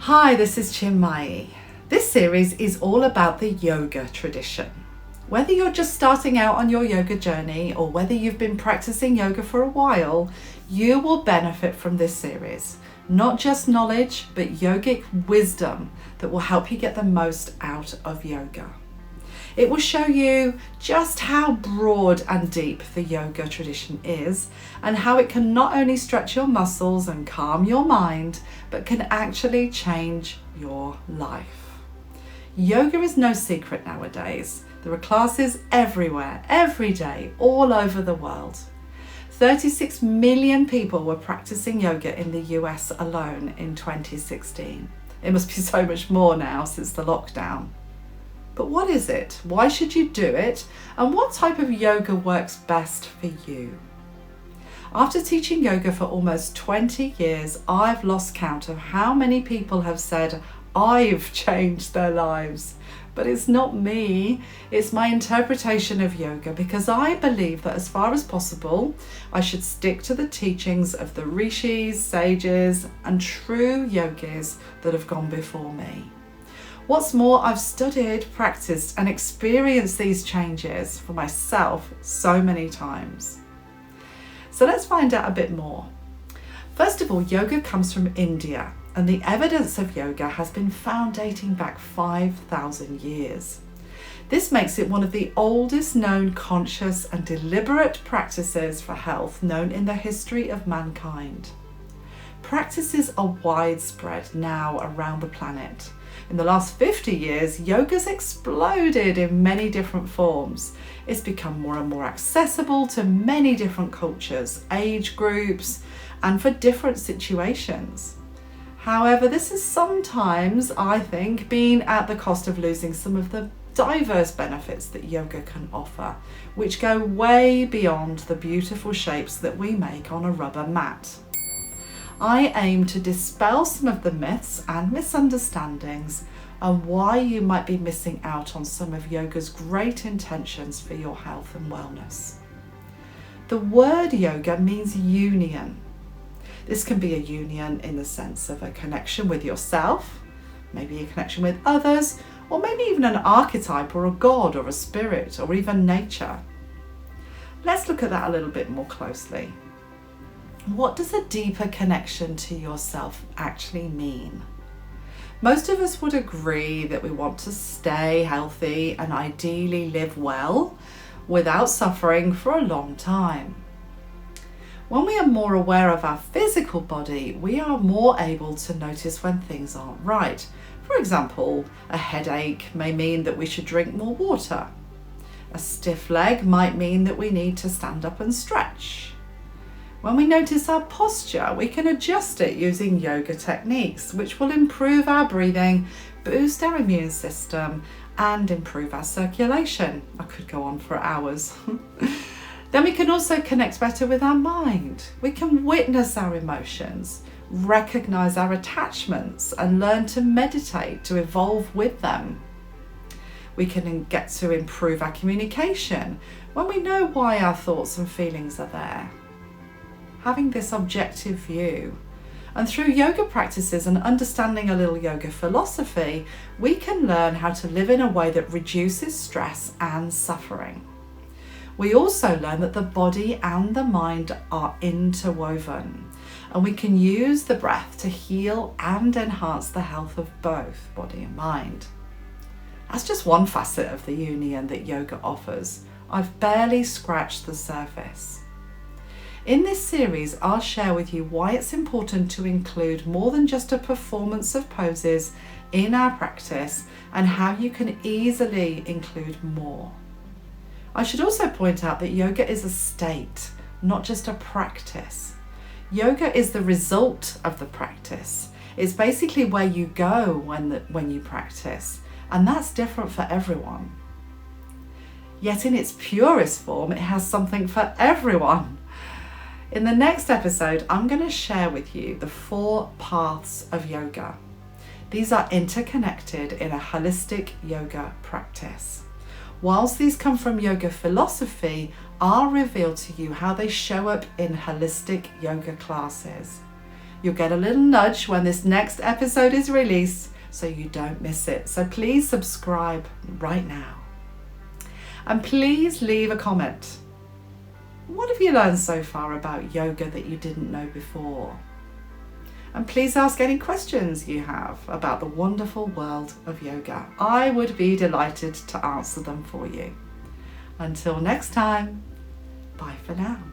Hi, this is Chinmayi. This series is all about the yoga tradition. Whether you're just starting out on your yoga journey or whether you've been practicing yoga for a while, you will benefit from this series. Not just knowledge, but yogic wisdom that will help you get the most out of yoga. It will show you just how broad and deep the yoga tradition is and how it can not only stretch your muscles and calm your mind, but can actually change your life. Yoga is no secret nowadays. There are classes everywhere, every day, all over the world. 36 million people were practicing yoga in the US alone in 2016. It must be so much more now since the lockdown. But what is it? Why should you do it? And what type of yoga works best for you? After teaching yoga for almost 20 years, I've lost count of how many people have said, I've changed their lives. But it's not me, it's my interpretation of yoga, because I believe that as far as possible, I should stick to the teachings of the rishis, sages, and true yogis that have gone before me. What's more, I've studied, practiced, and experienced these changes for myself so many times. So let's find out a bit more. First of all, yoga comes from India, and the evidence of yoga has been found dating back 5,000 years. This makes it one of the oldest known conscious and deliberate practices for health known in the history of mankind. Practices are widespread now around the planet. In the last 50 years, yoga's exploded in many different forms. It's become more and more accessible to many different cultures, age groups, and for different situations. However, this has sometimes, I think, been at the cost of losing some of the diverse benefits that yoga can offer, which go way beyond the beautiful shapes that we make on a rubber mat. I aim to dispel some of the myths and misunderstandings and why you might be missing out on some of yoga's great intentions for your health and wellness. The word yoga means union. This can be a union in the sense of a connection with yourself, maybe a connection with others, or maybe even an archetype or a god or a spirit or even nature. Let's look at that a little bit more closely. What does a deeper connection to yourself actually mean? Most of us would agree that we want to stay healthy and ideally live well without suffering for a long time. When we are more aware of our physical body, we are more able to notice when things aren't right. For example, a headache may mean that we should drink more water. A stiff leg might mean that we need to stand up and stretch. When we notice our posture, we can adjust it using yoga techniques, which will improve our breathing, boost our immune system, and improve our circulation. I could go on for hours. Then we can also connect better with our mind. We can witness our emotions, recognize our attachments, and learn to meditate to evolve with them. We can get to improve our communication when we know why our thoughts and feelings are there. Having this objective view. And through yoga practices and understanding a little yoga philosophy, we can learn how to live in a way that reduces stress and suffering. We also learn that the body and the mind are interwoven, and we can use the breath to heal and enhance the health of both body and mind. That's just one facet of the union that yoga offers. I've barely scratched the surface. In this series, I'll share with you why it's important to include more than just a performance of poses in our practice and how you can easily include more. I should also point out that yoga is a state, not just a practice. Yoga is the result of the practice. It's basically where you go when you practice, and that's different for everyone. Yet in its purest form, it has something for everyone. In the next episode, I'm going to share with you the 4 paths of yoga. These are interconnected in a holistic yoga practice. Whilst these come from yoga philosophy, I'll reveal to you how they show up in holistic yoga classes. You'll get a little nudge when this next episode is released so you don't miss it. So please subscribe right now. And please leave a comment. What have you learned so far about yoga that you didn't know before? And please ask any questions you have about the wonderful world of yoga. I would be delighted to answer them for you. Until next time, bye for now.